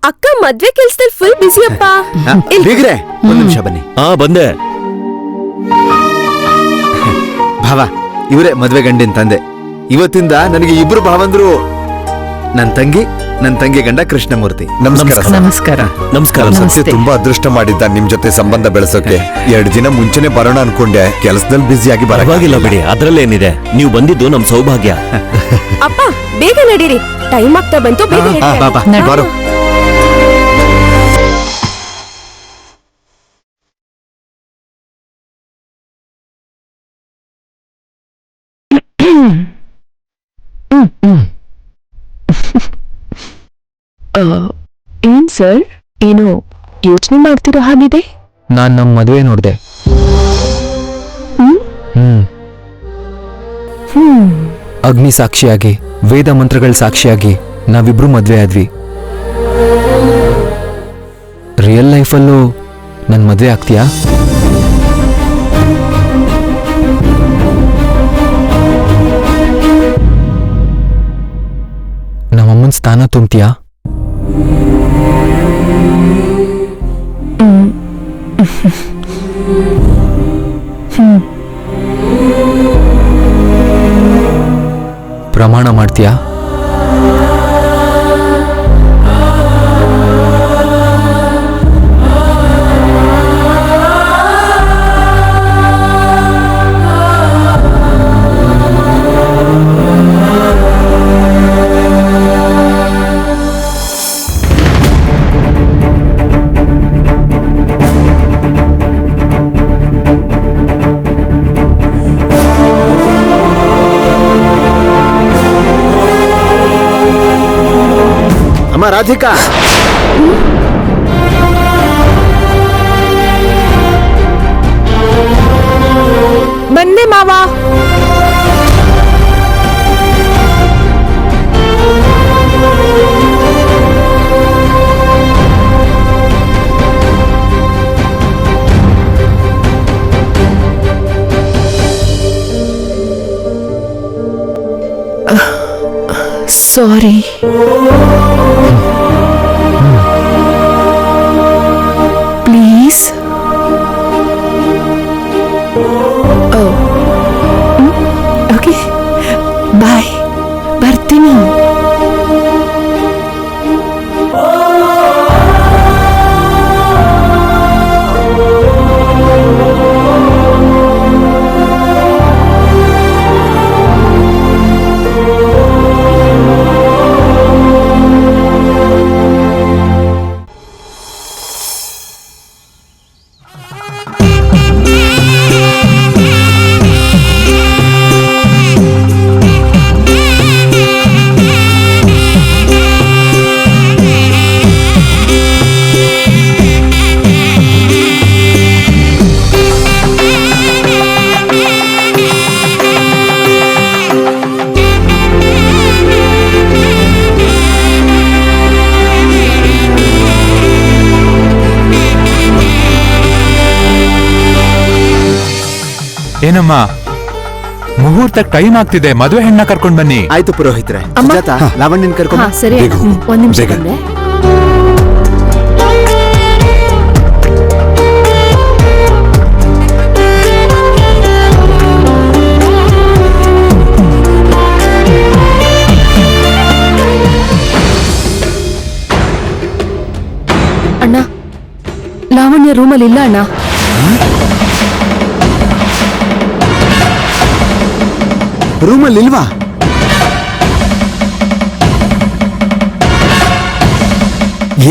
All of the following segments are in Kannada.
ಅಕ್ಕ ಮದ್ವೆ ಕೆಲ್ಸದಲ್ಲಿ ಫುಲ್ ಬಿಸಿ ಅಪ್ಪ. ಬೀಗ್ರೆ ಒಂದ್ ನಿಮಿಷ ಬನ್ನಿ. ಬಂದೆ. ಭಾವ ಇವರೇ ಮದ್ವೆ ಗಂಡಿನ ತಂದೆ. ಇವತ್ತಿಂದ ನನಗೆ ಇಬ್ರು ಭಾವಂದ್ರು, ನನ್ ತಂಗಿ ಗಂಡ ಕೃಷ್ಣಮೂರ್ತಿ. ನಮಸ್ಕಾರ. ನಮಸ್ಕಾರ. ನಮಸ್ಕಾರ. ಸತ್ಯ ತುಂಬಾ ಅದೃಷ್ಟ ಮಾಡಿದ್ದ ನಿಮ್ ಜೊತೆ ಸಂಬಂಧ ಬೆಳೆಸೋಕೆ. 2 ದಿನ ಮುಂಚೆನೆ ಬರೋಣ ಅನ್ಕೊಂಡೆ, ಕೆಲಸದಲ್ಲಿ ಬ್ಯುಸಿಯಾಗಿ ಬರವಾಗಿಲ್ಲ ಬಿಡಿ, ಅದ್ರಲ್ಲೇನಿದೆ. ನೀವು ಬಂದಿದ್ದು ನಮ್ ಸೌಭಾಗ್ಯ. ಅಪ್ಪ ಬೇಗ ನಡೀರಿ, ಟೈಮ್ ಆಗ್ತಾ ಬಂತು. ಬೇಗ ಬಾರೋ. ಏನ್ ಸರ್, ಏನು ಯೋಚನೆ ಮಾಡ್ತಿರೋ ಹಾಗಿದೆ? ನಾನ್ ನಮ್ ಮದುವೆ ನೋಡ್ದೆ. ಅಗ್ನಿ ಸಾಕ್ಷಿಯಾಗಿ, ವೇದ ಮಂತ್ರಗಳ ಸಾಕ್ಷಿಯಾಗಿ ನಾವಿಬ್ರು ಮದ್ವೆ ಆದ್ವಿ. ರಿಯಲ್ ಲೈಫಲ್ಲೂ ನನ್ ಮದ್ವೆ ಆಗ್ತೀಯಾ? ನಮ್ಮಮ್ಮನ ಸ್ಥಾನ ತುಂಬ್ತೀಯಾ? ಪ್ರಮಾಣ ಮಾಡ್ತೀಯಾ? ಅಮ್ಮ ರಾಧಿಕಾ, ಬಂದೆ ಮಾವ. ಸಾರಿ. ಪ್ಲೀಸ್. ಓಕೆ, ಬಾಯ್. ಬರ್ತೀನಿ. ಏನಮ್ಮ, ಮುಹೂರ್ತಕ್ಕೆ ಟೈಮ್ ಆಗ್ತಿದೆ, ಮದುವೆ ಹೆಣ್ಣ ಕರ್ಕೊಂಡ್ ಬನ್ನಿ. ಆಯ್ತು ಪುರೋಹಿತ್ರೆ. ಸುಜಾತ, ಲಾವಣ್ಯನ್ ಕರ್ಕೊಂಡು. ಸರಿ, ಒಂದ್ ನಿಮಿಷ ಬಂದೆ. ಅಣ್ಣ, ಲಾವಣ್ಯ ರೂಮಲ್ಲಿ ಇಲ್ಲ ಅಣ್ಣ. ರೂಮಲ್ಲಿ ಇಲ್ವಾ?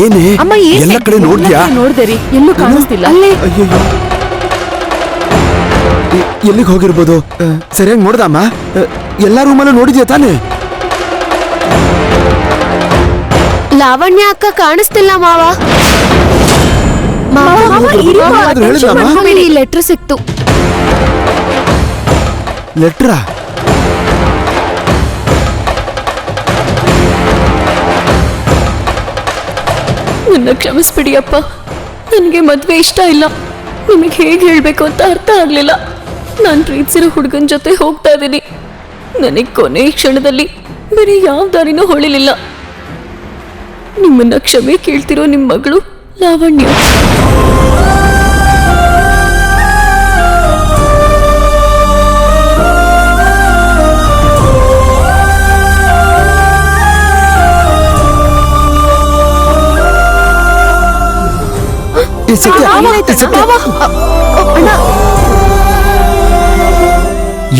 ಏನೇ ಅಮ್ಮ, ಎಲ್ಲ ಕಡೆ ನೋಡ್ದ್ಯಾ? ನೋಡ್ದೇರಿ, ಎಲ್ಲೂ ಕಾಣಿಸ್ತಿಲ್ಲ. ಅಲ್ಲೇ ಅಯ್ಯೋ, ಎಲ್ಲಿಗೆ ಹೋಗಿರ್ಬೋದು? ಸರಿಯಾಗಿ ನೋಡ್ದಮ್ಮ? ಎಲ್ಲಾ ರೂಮಲ್ಲೂ ನೋಡಿದ್ಯಾ ತಾನೆ? ಲಾವಣ್ಯ ಅಕ್ಕ ಕಾಣಿಸ್ತಿಲ್ಲ ಮಾವ. ಲೆಟರ್ ಸಿಕ್ತು. ಲೆಟ್ರಾ? ನನ್ನ ಕ್ಷಮಿಸ್ಬಿಡಿ ಅಪ್ಪ, ನನಗೆ ಮದ್ವೆ ಇಷ್ಟ ಇಲ್ಲ. ನಿಮಗೆ ಹೇಗೆ ಹೇಳ್ಬೇಕು ಅಂತ ಅರ್ಥ ಆಗ್ಲಿಲ್ಲ. ನಾನು ಪ್ರೀತಿಸಿರೋ ಹುಡುಗನ ಜೊತೆ ಹೋಗ್ತಾ ಇದ್ದೀನಿ. ನನಗೆ ಕೊನೆ ಕ್ಷಣದಲ್ಲಿ ಬೇರೆ ಯಾವ ದಾರಿನೂ ಹೊಳಿಲಿಲ್ಲ. ನಿಮ್ಮನ್ನ ಕ್ಷಮೆ ಕೇಳ್ತಿರೋ ನಿಮ್ಮ ಮಗಳು ಲಾವಣ್ಯ. ಏ ಸತ್ಯ, ಏ ಸತ್ಯ.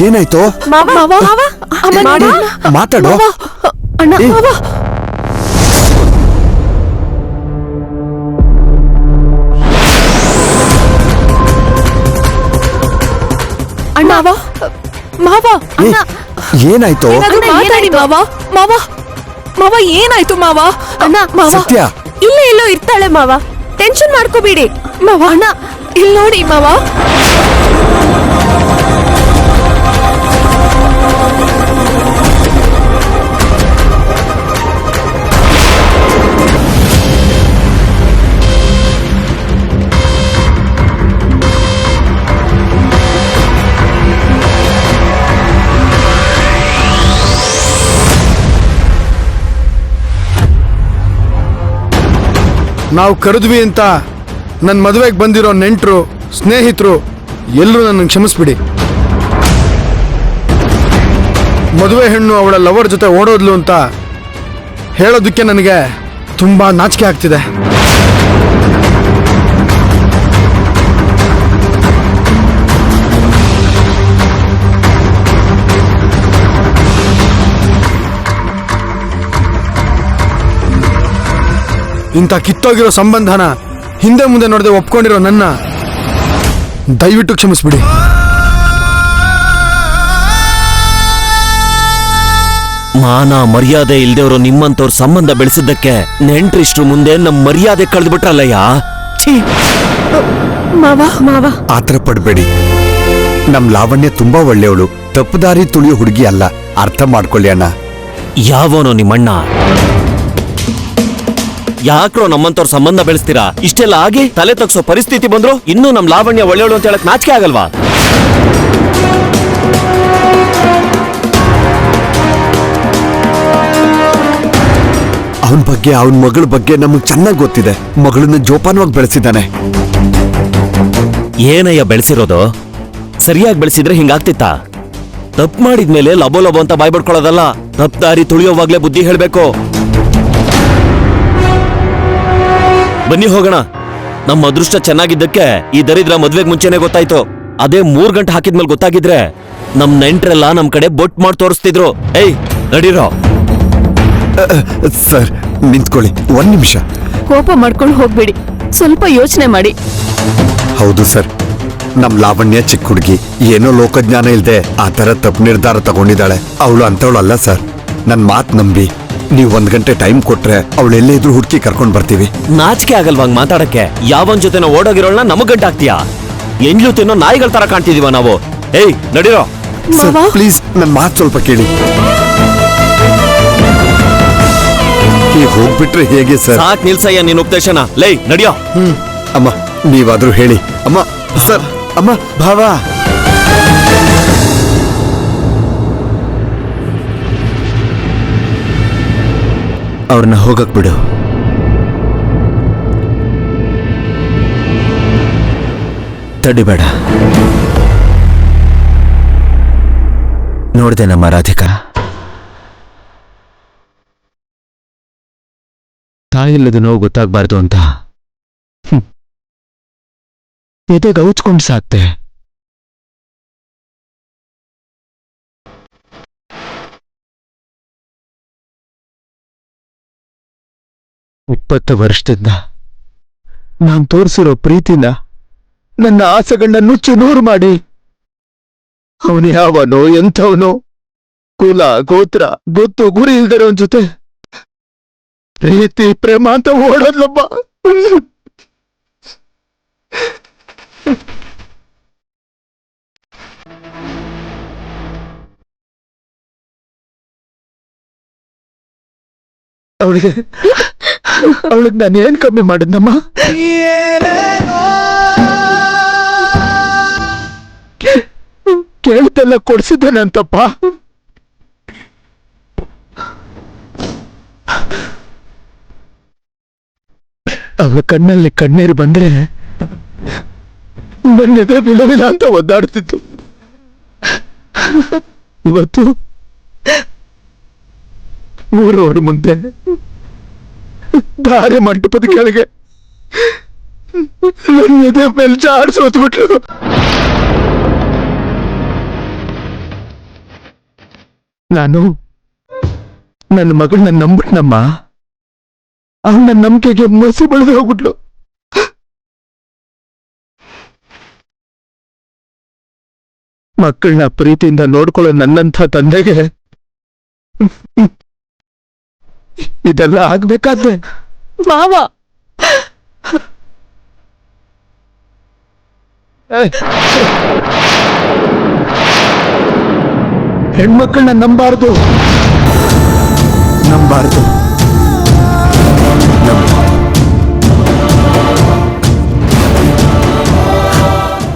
ಏನಾಯ್ತು? ಮಾತಾಡೋ. ಏ, ಏ, ಏನಾಯ್ತು? ಏನಾಯ್ತು ಮಾವ? ಸತ್ಯ, ಇಲ್ಲೋ ಇರ್ತಾಳೆ ಮಾವ, ಟೆನ್ಷನ್ ಮಾಡ್ಕೋಬೇಡಿ ಮಾವ. ಅಣ್ಣ ಇಲ್ಲಿ ನೋಡಿ ಮಾವ. ನಾವು ಕರೆದ್ವಿ ಅಂತ ನನ್ನ ಮದುವೆಗೆ ಬಂದಿರೋ ನೆಂಟರು ಸ್ನೇಹಿತರು ಎಲ್ಲರೂ ನನ್ನನ್ನು ಕ್ಷಮಿಸ್ಬಿಡಿ. ಮದುವೆ ಹೆಣ್ಣು ಅವಳ ಲವರ್ ಜೊತೆ ಓಡೋದ್ಲು ಅಂತ ಹೇಳೋದಕ್ಕೆ ನನಗೆ ತುಂಬ ನಾಚಿಕೆ ಆಗ್ತಿದೆ. ಇಂಥ ಕಿತ್ತೋಗಿರೋ ಸಂಬಂಧನ ಹಿಂದೆ ಮುಂದೆ ನೋಡದೆ ಒಪ್ಕೊಂಡಿರೋ ನನ್ನ ದಯವಿಟ್ಟು ಕ್ಷಮಿಸ್ಬಿಡಿ. ಮಾನ ಮರ್ಯಾದೆ ಇಲ್ದೇವ್ರು ನಿಮ್ಮಂತವ್ರ ಸಂಬಂಧ ಬೆಳೆಸಿದ್ದಕ್ಕೆ ನೆಂಟ್ರಿಷ್ಟ್ರು ಮುಂದೆ ನಮ್ ಮರ್ಯಾದೆ ಕಳೆದ್ಬಿಟ್ರಲ್ಲಯ್ಯ. ಆತರ ಪಡ್ಬೇಡಿ. ನಮ್ ಲಾವಣ್ಯ ತುಂಬಾ ಒಳ್ಳೆಯವಳು, ತಪ್ಪುದಾರಿ ತುಳಿಯೋ ಹುಡುಗಿ ಅಲ್ಲ, ಅರ್ಥ ಮಾಡ್ಕೊಳ್ಳಿ ಅಣ್ಣ. ಯಾವನೋ ನಿಮ್ಮಣ್ಣ? ಯಾಕ್ರೋ ನಮ್ಮಂತವ್ರ ಸಂಬಂಧ ಬೆಳೆಸ್ತೀರಾ? ಇಷ್ಟೆಲ್ಲ ಆಗಿ ತಲೆ ತಗ್ಸೋ ಪರಿಸ್ಥಿತಿ ಬಂದ್ರು ಇನ್ನೂ ನಮ್ ಲಾವಣ್ಯ ಒಳ್ಳೆಯವಳು ಅಂತ ಹೇಳಕ್ ನಾಚಿಕೆ ಆಗಲ್ವಾ? ಅವನ ಬಗ್ಗೆ, ಅವನ ಮಗಳ ಬಗ್ಗೆ ನಮಗ್ ಚೆನ್ನಾಗಿ ಗೊತ್ತಿದೆ. ಮಗಳನ್ನ ಜೋಪಾನವಾಗಿ ಬೆಳೆಸಿದ್ದಾನೆ. ಏನಯ್ಯ ಬೆಳೆಸಿರೋದು? ಸರಿಯಾಗಿ ಬೆಳೆಸಿದ್ರೆ ಹಿಂಗಾಗ್ತಿತ್ತ? ತಪ್ಪು ಮಾಡಿದ್ಮೇಲೆ ಲಬೋ ಲಬೋ ಅಂತ ಬಾಯ್ ಬಡ್ಕೊಳ್ಳೋದಲ್ಲ, ತಪ್ಪು ದಾರಿ ತುಳಿಯೋವಾಗ್ಲೇ ಬುದ್ಧಿ ಹೇಳ್ಬೇಕು. ಬನ್ನಿ ಹೋಗೋಣ. ನಮ್ಮ ಅದೃಷ್ಟ ಚೆನ್ನಾಗಿದ್ದಕ್ಕೆ ಈ ದರಿದ್ರ ಮದ್ವೆಗ್ ಮುಂಚೆನೆ ಗೊತ್ತಾಯ್ತು. ಅದೇ 3 ಗಂಟೆ ಹಾಕಿದ್ಮೇಲೆ ಗೊತ್ತಾಗಿದ್ರೆ ನಮ್ ನೆಂಟ್ರೆಲ್ಲ ನಮ್ ಕಡೆ ಬೊಟ್ ಮಾಡಿ ತೋರಿಸ್ತಿದ್ರು. ಏಯ್ ನಡೀರೋ. ಸರ್ ನಿಂತ್ಕೊಳ್ಳಿ, 1 ನಿಮಿಷ. ಕೋಪ ಮಾಡ್ಕೊಂಡು ಹೋಗ್ಬೇಡಿ, ಸ್ವಲ್ಪ ಯೋಚನೆ ಮಾಡಿ. ಹೌದು ಸರ್, ನಮ್ ಲಾವಣ್ಯ ಚಿಕ್ಕ ಹುಡುಗಿ, ಏನೋ ಲೋಕಜ್ಞಾನ ಇಲ್ದೆ ಆ ತರ ತಪ್ಪು ನಿರ್ಧಾರ ತಗೊಂಡಿದ್ದಾಳೆ. ಅವಳು ಅಂತವಳು ಅಲ್ಲ ಸರ್. ನನ್ ಮಾತ್ ನಂಬಿ ನೀವು 1 ಗಂಟೆ ಟೈಮ್ ಕೊಟ್ರೆ ಅವಳೆಲ್ಲೇ ಇದ್ರು ಹುಡುಕಿ ಕರ್ಕೊಂಡ್ ಬರ್ತೀವಿ. ನಾಚಿಕೆ ಆಗಲ್ವಂಗ್ ಮಾತಾಡಕ್ಕೆ? ಯಾವನ್ ಜೊತೆ ಓಡೋಗಿರೋಳ್ನ ನಮಗ್ ಗಂಟಾಗ್ತೀಯಾ? ಎಂಡ್ಲು ತಿನ್ನೋ ನಾಯಿಗಳ ತರ ಕಾಣ್ತಿದೀವ ನಾವು. ಏಯ್ ನಡೀರೋ. ಸರ್ ಪ್ಲೀಸ್ ನನ್ ಮಾತ್ ಸ್ವಲ್ಪ ಕೇಳಿ. ಹೀಗೆ ಹೋಗ್ಬಿಟ್ರೆ ಹೇಗೆ ಸರ್? ಸಾಕ್ ನಿಲ್ಸಯ್ಯ ನಿನ್ ಉಪದೇಶನ. ಲೈ ನಡಿಯೋ. ಅಮ್ಮ ನೀವಾದ್ರೂ ಹೇಳಿ. ಅಮ್ಮ ಸರ್, ಅಮ್ಮ ಭಾವ, ಅವ್ರನ್ನ ಹೋಗಕ್ ಬಿಡು. ತಡಿಬೇಡ. ನೋಡ್ದೆ ನಮ್ಮ ರಾಧಿಕಾ, ತಾಯಿಲ್ಲದ ನೋವು ಗೊತ್ತಾಗ್ಬಾರ್ದು ಅಂತ ಎದೆಗೆ ಔಚ್ಕೊಂಡು ಸಾಕ್ತೆ. ಇಪ್ಪತ್ತು ವರ್ಷದಿಂದ ನಾನ್ ತೋರಿಸಿರೋ ಪ್ರೀತಿನ ನನ್ನ ಆಸೆಗಳನ್ನ ನುಚ್ಚು ನೂರು ಮಾಡಿ ಅವನು ಯಾವನೋ ಎಂಥವನೋ, ಕುಲ ಗೋತ್ರ ಗೊತ್ತು ಗುರಿ ಇಲ್ದಿರೋನ್ ಜೊತೆ ಪ್ರೀತಿ ಪ್ರೇಮ ಅಂತ ಓಡೋದ್ಲಪ್ಪ. ಅವಳಿಗೆ ನಾನು ಏನ್ ಕಮ್ಮಿ ಮಾಡಿದ್ನಮ್ಮ? ಕೇಳ್ತೆಲ್ಲ ಕೊಡ್ಸಿದ್ದೇನಂತಪ್ಪ. ಅವಳ ಕಣ್ಣಲ್ಲಿ ಕಣ್ಣೀರು ಬಂದ್ರೆ ನನ್ನೆದೆ ವಿಲವಿಲ ಅಂತ ಒದ್ದಾಡ್ತಿತ್ತು. ಇವತ್ತು ಊರವರ ಮುಂದೆ ಧಾರೆ ಮಂಟಪದ ಕೆಳಗೆ ನನ್ನೆದೆ ಮೇಲೆ ಜಾಡ್ಸೋತ್ಬಿಟ್ರು. ನಾನು ನನ್ನ ಮಗಳನ್ನ ನಂಬಿಟ್ನಮ್ಮ. ಅವಳು ನನ್ನ ನಂಬಿಕೆಗೆ ಮಸಿ ಬೆಳೆದು ಹೋಗ್ಬಿಟ್ಲು. ಮಕ್ಕಳನ್ನ ಪ್ರೀತಿಯಿಂದ ನೋಡ್ಕೊಳ್ಳೋ ನನ್ನಂಥ ತಂದೆಗೆ ಇದೆಲ್ಲ ಆಗ್ಬೇಕಾದ್ರೆ ಮಾವ ಹೆಣ್ಮಕ್ಳನ್ನ ನಂಬಾರ್ದು.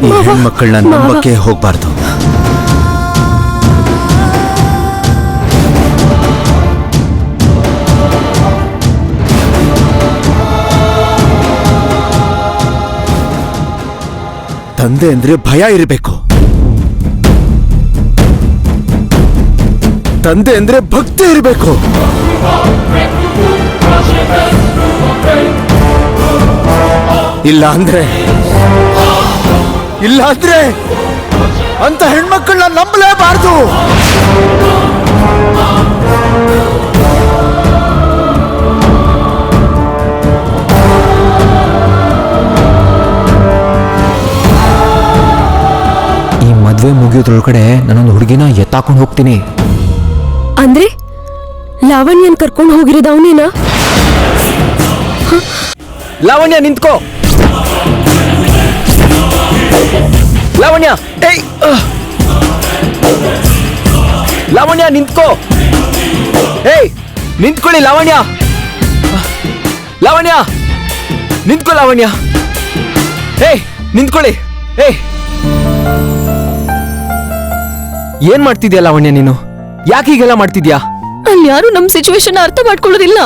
ಈ ಹೆಣ್ಮಕ್ಕಳನ್ನ ನಂಬಕ್ಕೆ ಹೋಗ್ಬಾರ್ದು. ತಂದೆ ಅಂದ್ರೆ ಭಯ ಇರಬೇಕು. ತಂದೆ ಅಂದ್ರೆ ಭಕ್ತಿ ಇರಬೇಕು. ಇಲ್ಲ ಅಂದ್ರೆ ಅಂತ ಹೆಣ್ಮಕ್ಕಳನ್ನ ನಂಬಲೇಬಾರ್ದು. ಈ ಮದ್ವೆ ಮುಗಿಯೋದ್ರೊಳಗಡೆ ನಾನೊಂದು ಹುಡುಗಿನ ಎತ್ತಾಕೊಂಡು ಹೋಗ್ತೀನಿ. ಅಂದ್ರೆ ಲಾವಣ್ಯನ್ ಕರ್ಕೊಂಡು ಹೋಗಿರೋದು ಅವನೇನಾ? ಲಾವಣ್ಯ ನಿಂತ್ಕೋ. ಲಾವಣ್ಯ, ಏಯ್ ಲಾವಣ್ಯ ನಿಂತ್ಕೋ. ಏಯ್ ನಿಂತ್ಕೊಳ್ಳಿ ಲಾವಣ್ಯ. ಲಾವಣ್ಯ ನಿಂತ್ಕೋ. ಲಾವಣ್ಯ, ಏಯ್ ನಿಂತ್ಕೊಳ್ಳಿ. ಏಯ್ ಏನ್ ಮಾಡ್ತಿದ್ಯಾ ಲಾವಣ್ಯ ನೀನು? ಯಾಕೆ ಹೀಗೆಲ್ಲ ಮಾಡ್ತಿದ್ಯಾ? ಅಲ್ಲಿ ಯಾರು ನಮ್ ಸಿಚುವೇಶನ್ ಅರ್ಥ ಮಾಡ್ಕೊಳ್ಳೋದಿಲ್ಲ.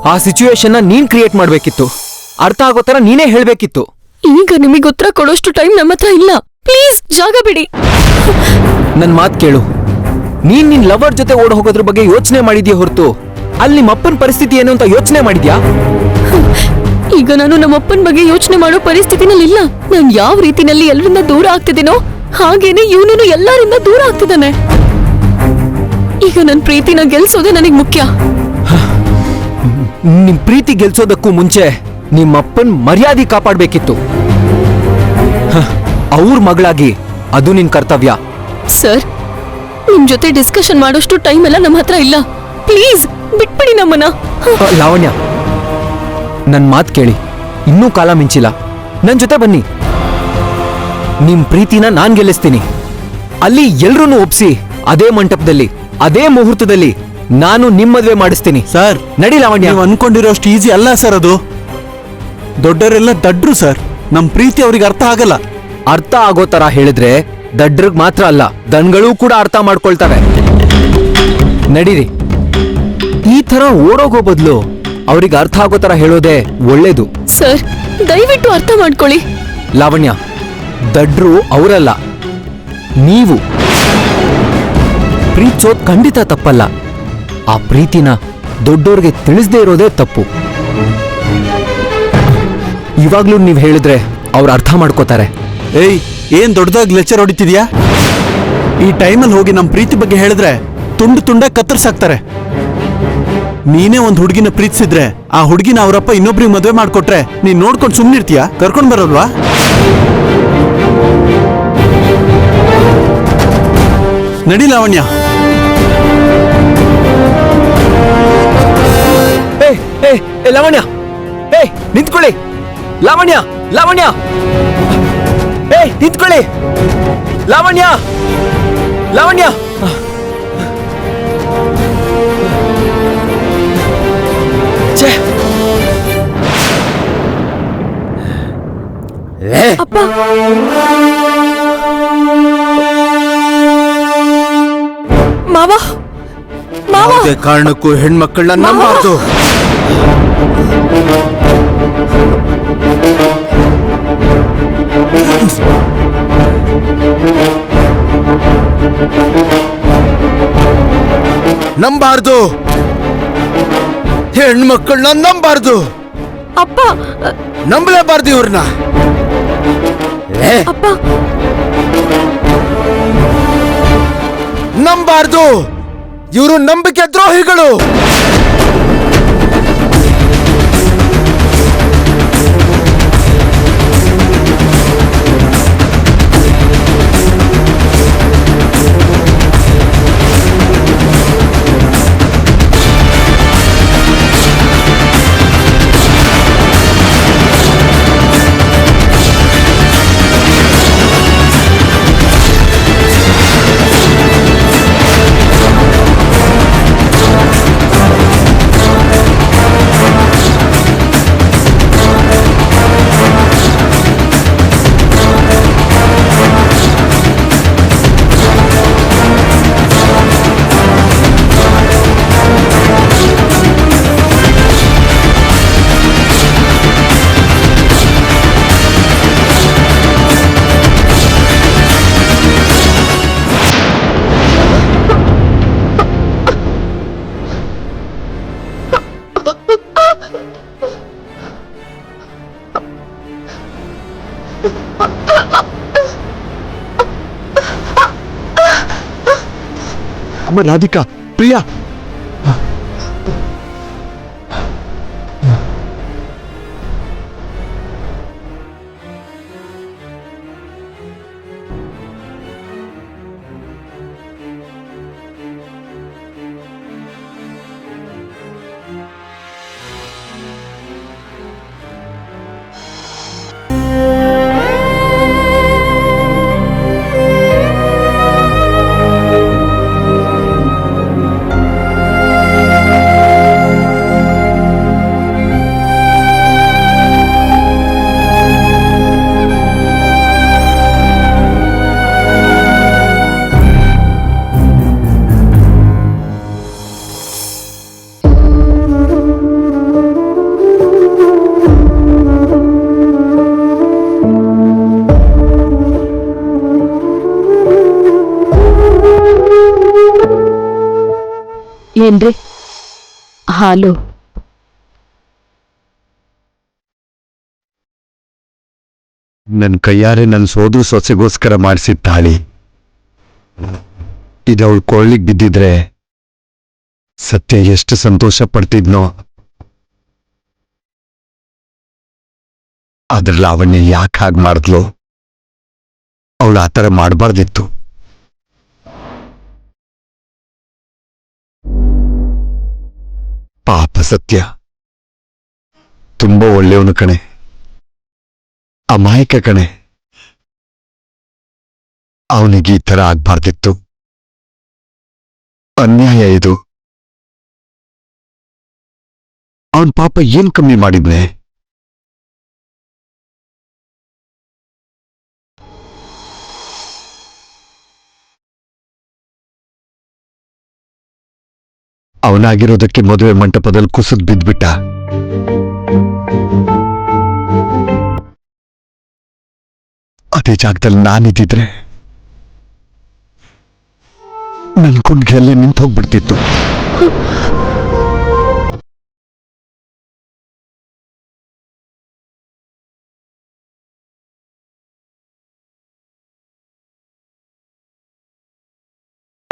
ಆ ಸಿಚುವೇಶನ್ ನೀನ್ ಕ್ರಿಯೇಟ್ ಮಾಡ್ಬೇಕಿತ್ತು. ಅರ್ಥ ಆಗೋ ತರ ನೀನೇ ಹೇಳ್ಬೇಕಿತ್ತು. ಈಗ ನಿಮಗೆ ಉತ್ತರ ಕೊಡೋಷ್ಟು ಟೈಮ್ ನಮ್ಮ ಹತ್ರ ಇಲ್ಲ. ಪ್ಲೀಸ್ ಜಾಗ ಬಿಡಿ. ನನ್ ಮಾತ್ ಕೇಳು. ನೀನ್ ನಿನ್ ಲವರ್ ಜೊತೆ ಓಡ್ ಹೋಗೋದ್ರ ಬಗ್ಗೆ ಯೋಚನೆ ಮಾಡಿದ್ಯಾ ಹೊರತು ಅಲ್ಲಿ ನಿಮ್ಮಪ್ಪನ ಪರಿಸ್ಥಿತಿ ಏನು ಅಂತ ಯೋಚನೆ ಮಾಡಿದ್ಯಾ? ಈಗ ನಾನು ನಮ್ಮಪ್ಪನ ಬಗ್ಗೆ ಯೋಚನೆ ಮಾಡೋ ಪರಿಸ್ಥಿತಿನಲ್ಲಿ ಇಲ್ಲ. ನಾನ್ ಯಾವ ರೀತಿನಲ್ಲಿ ಎಲ್ಲರಿಂದ ದೂರ ಆಗ್ತಿದ್ದೀನೋ ಹಾಗೇನೆ ಇವನು ಎಲ್ಲರಿಂದ ದೂರ ಆಗ್ತಿದ್ದಾನೆ. ಈಗ ನನ್ ಪ್ರೀತಿನ ಗೆಲ್ಸೋದೇ ನನಗ್ ಮುಖ್ಯ. ನಿಮ್ ಪ್ರೀತಿ ಗೆಲ್ಸೋದಕ್ಕೂ ಮುಂಚೆ ನಿಮ್ಮಪ್ಪನ್ ಮರ್ಯಾದೆ ಕಾಪಾಡ್ಬೇಕಿತ್ತು. ಅವ್ರ ಮಗಳಾಗಿ ಅದು ನಿನ್ ಕರ್ತವ್ಯ. ಸರ್, ನಿಮ್ ಜೊತೆ ಡಿಸ್ಕಷನ್ ಮಾಡೋಷ್ಟು ಟೈಮ್ ಎಲ್ಲ ನಮ್ಮ ಹತ್ರ ಇಲ್ಲ. ಪ್ಲೀಸ್ ಬಿಟ್ಬಿಡಿ ನಮ್ಮನ್ನ. ಲಾವಣ್ಯ, ನನ್ ಮಾತ್ ಕೇಳಿ. ಇನ್ನೂ ಕಾಲ ಮಿಂಚಿಲ್ಲ. ನನ್ ಜೊತೆ ಬನ್ನಿ. ನಿಮ್ ಪ್ರೀತಿನ ನಾನ್ ಗೆಲ್ಲಿಸ್ತೀನಿ. ಅಲ್ಲಿ ಎಲ್ರನ್ನೂ ಒಪ್ಸಿ ಅದೇ ಮಂಟಪದಲ್ಲಿ ಅದೇ ಮುಹೂರ್ತದಲ್ಲಿ ನಾನು ನಿಮ್ ಮದ್ವೆ ಮಾಡಿಸ್ತೀನಿ. ಸರ್, ನಡಿ ಲಾವಣ್ಯ. ನೀವು ಅನ್ಕೊಂಡಿರೋಷ್ಟು ಈಸಿ ಅಲ್ಲ ಸರ್ ಅದು. ದೊಡ್ಡವರೆಲ್ಲ ದಡ್ರು ಸರ್. ನಮ್ ಪ್ರೀತಿ ಅವ್ರಿಗೆ ಅರ್ಥ ಆಗಲ್ಲ. ಅರ್ಥ ಆಗೋ ತರ ಹೇಳಿದ್ರೆ ದಡ್ರಿಗೆ ಮಾತ್ರ ಅಲ್ಲ, ದನ್ಗಳೂ ಕೂಡ ಅರ್ಥ ಮಾಡ್ಕೊಳ್ತವೆ. ನಡೀರಿ. ಈ ತರ ಓಡೋಗೋ ಬದಲು ಅವ್ರಿಗೆ ಅರ್ಥ ಆಗೋ ತರ ಹೇಳೋದೇ ಒಳ್ಳೇದು. ಸರ್, ದಯವಿಟ್ಟು ಅರ್ಥ ಮಾಡ್ಕೊಳ್ಳಿ. ಲಾವಣ್ಯ, ದಡ್ರು ಅವರಲ್ಲ, ನೀವು. ಪ್ರೀತಿಸೋದ್ ಖಂಡಿತ ತಪ್ಪಲ್ಲ. ಆ ಪ್ರೀತಿನ ದೊಡ್ಡೋರ್ಗೆ ತಿಳಿಸದೇ ಇರೋದೇ ತಪ್ಪು. ಇವಾಗ್ಲೂ ನೀವ್ ಹೇಳಿದ್ರೆ ಅವ್ರು ಅರ್ಥ ಮಾಡ್ಕೋತಾರೆ. ಏಯ್, ಏನ್ ದೊಡ್ಡದಾಗಿ ಲೆಕ್ಚರ್ ಹೊಡಿತಿದ್ಯಾ? ಈ ಟೈಮಲ್ಲಿ ಹೋಗಿ ನಮ್ ಪ್ರೀತಿ ಬಗ್ಗೆ ಹೇಳಿದ್ರೆ ತುಂಡು ತುಂಡ ಕತ್ತರಿಸಾಕ್ತಾರೆ. ನೀನೇ ಒಂದ್ ಹುಡುಗಿನ ಪ್ರೀತಿಸಿದ್ರೆ ಆ ಹುಡುಗಿನ ಅವರಪ್ಪ ಇನ್ನೊಬ್ರಿಗೆ ಮದ್ವೆ ಮಾಡ್ಕೊಟ್ರೆ ನೀನ್ ನೋಡ್ಕೊಂಡು ಸುಮ್ನಿರ್ತೀಯಾ? ಕರ್ಕೊಂಡ್ ಬರೋಲ್ವಾ? ನಡಿ ಲಾವಣ್ಯ. ಲಾವಣ್ಯ, ನಿಂತ್ಕೊಳ್ಳಿ. ಲಾವಣ್ಯ, ಲಾವಣ್ಯ, ನಿಂತ್ಕೊಳ್ಳಿ. ಲಾವಣ್ಯ, ಲಾವಣ್ಯ. ಅಪ್ಪ, ಮಾವ, ಮಾವ, ಯಾವುದೇ ಕಾರಣಕ್ಕೂ ಹೆಣ್ಮಕ್ಕಳನ್ನ ನಂಬಾರ್ದು. ನಂಬಾರ್ದು, ಹೆಣ್ಮಕ್ಳನ್ನ ನಂಬಾರ್ದು, ಅಪ್ಪ ನಂಬಲೇಬಾರ್ದು ಇವ್ರನ್ನ. ಅಪ್ಪ ನಂಬಾರ್ದು, ಇವರು ನಂಬಿಕೆ ದ್ರೋಹಿಗಳು. ಅಮ್ಮ ರಾಧಿಕಾ, ಪ್ರಿಯಾ, ಏನ್ರಿ ಹಾಲು? ನನ್ನ ಕೈಯಾರೆ ನನ್ನ ಸೋದು ಸೊಸೆಗೋಸ್ಕರ ಮಾಡಿಸಿದ ತಾಳಿ ಇದವಳು ಕೊಳ್ಳಿಗೆ ಬಿದ್ದಿದ್ರೆ ಸತ್ಯ ಎಷ್ಟು ಸಂತೋಷ ಪಡ್ತಿದ್ನೋ. ಆದ್ರೆ ಲಾವಣ್ಯ ಯಾಕೆ ಹಾಗೆ ಮಾಡಿದ್ಲು? ಅವಳು ಆ ಥರ ಮಾಡಬಾರ್ದಿತ್ತು. ಪಾಪ ಸತ್ಯ ತುಂಬಾ ಒಳ್ಳೆಯವನು ಕಣೆ, ಅಮಾಯಕ ಕಣೆ. ಅವನಿಗೆ ಈ ತರ ಆಗ್ಬಾರ್ದಿತ್ತು. ಅನ್ಯಾಯ ಇದು. ಅವನ್ ಪಾಪ ಏನ್ ಕಮ್ಮಿ ಮಾಡಿದ್ನೆ? ಅವನಾಗಿರೋದಕ್ಕೆ ಮದುವೆ ಮಂಟಪದಲ್ಲಿ ಕುಸಿದ್ ಬಿದ್ಬಿಟ್ಟ. ಅದೇ ಜಾಗದಲ್ಲಿ ನಾನಿದ್ದಿದ್ರೆ ನನ್ ಕುಂಡ್ಗೆಲ್ಲೇ ನಿಂತು ಹೋಗ್ಬಿಡ್ತಿತ್ತು.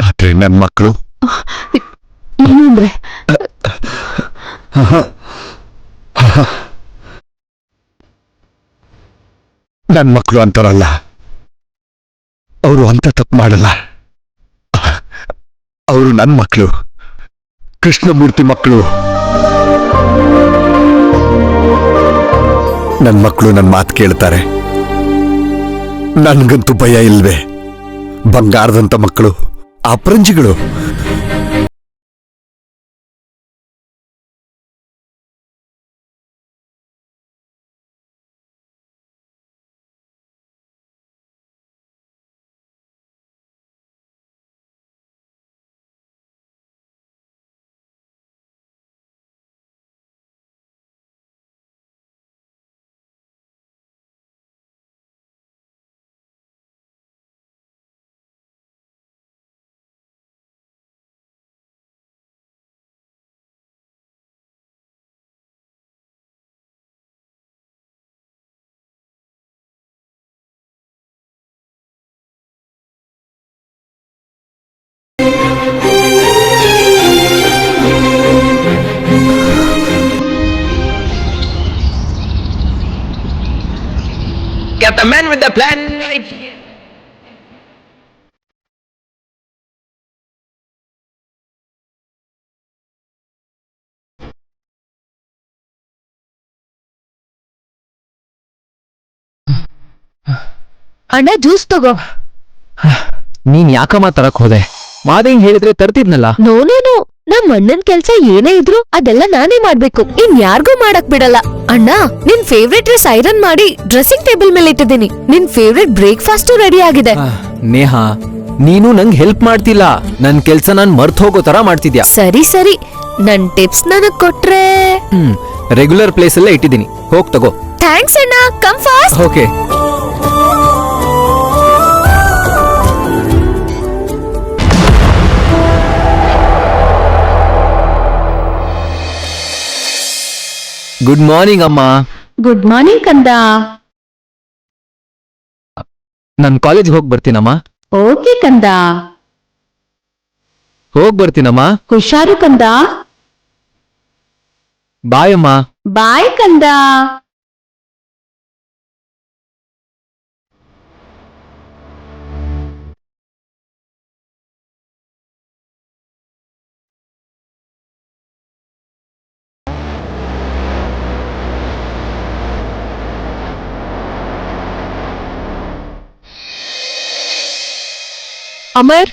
ಆದ್ರೆ ನನ್ ಮಕ್ಕಳು ಏನಂದ್ರೆ ನನ್ ಮಕ್ಕಳು ಅಂತಾರಲ್ಲ, ಅವರು ಅಂತ ತಪ್ಪು ಮಾಡಲ್ಲ. ಅವರು ನನ್ನ ಮಕ್ಕಳು, ಕೃಷ್ಣಮೂರ್ತಿ ಮಕ್ಕಳು. ನನ್ನ ಮಕ್ಕಳು ನನ್ನ ಮಾತು ಕೇಳ್ತಾರೆ. ನನ್ಗಂತೂ ಭಯ ಇಲ್ವೇ? ಬಂಗಾರದಂತ ಮಕ್ಕಳು, ಅಪರಂಜಿಗಳು. got the man with the plan right here. ಅಣ್ಣ ಜ್ಯೂಸ್ ತಗೋ. ನೀನ್ ಯಾಕಮ್ಮ ತರಕ್ ಹೋದೆ? ಮಾದೇಂಗ್ ಹೇಳಿದ್ರೆ ತರ್ತಿದ್ನಲ್ಲ. ನೋನೇನು ನಮ್ ಅಣ್ಣನ್ ಕೆಲ್ಸ ಏನೇ ಇದ್ರು ಅದೆಲ್ಲ ನಾನೇ ಮಾಡ್ಬೇಕು, ಇನ್ ಯಾರ್ಗೂ ಮಾಡಕ್ ಬಿಡಲ್ಲ. ಅಣ್ಣ ನಿನ್ ಫೇವ್ರೆಟ್ ಡ್ರೆಸ್ ಐರನ್ ಮಾಡಿ ಡ್ರೆಸ್ಸಿಂಗ್ ಟೇಬಲ್ ಮೇಲೆ ಇಟ್ಟಿದ್ದೀನಿ. ನಿನ್ ಫೇವ್ರೆಟ್ ಬ್ರೇಕ್ಫಾಸ್ಟ್ ರೆಡಿ ಆಗಿದೆ. ನೇಹಾ, ನೀನು ನಂಗ್ ಹೆಲ್ಪ್ ಮಾಡ್ತಿಲ್ಲ, ನನ್ ಕೆಲ್ಸ ನಾನ್ ಮರ್ತ್ ಹೋಗೋ ತರ ಮಾಡ್ತಿದ್ಯಾ. ಸರಿ ಸರಿ, ನನ್ ಟಿಪ್ಸ್ ನನಗ್ ಕೊಟ್ರೆ. ರೆಗ್ಯುಲರ್ ಪ್ಲೇಸ್ ಅಲ್ಲೇ ಇಟ್ಟಿದ್ದೀನಿ, ಹೋಗ್ ತಗೋ. ಥ್ಯಾಂಕ್ಸ್ ಅಣ್ಣ, come fast. Okay. Good morning ಅಮ್ಮ. ಗುಡ್ ಮಾರ್ನಿಂಗ್ ಕಂದ. ನನ್ ಕಾಲೇಜ್ ಹೋಗ್ ಬರ್ತೀನಮ್ಮ. ಓಕೆ ಕಂದ, ಹೋಗ್ ಬರ್ತೀನಮ್ಮ. ಹುಷಾರು ಕಂದ. ಬಾಯ್ ಅಮ್ಮ. ಬಾಯ್ ಕಂದ. ಅಮರ್,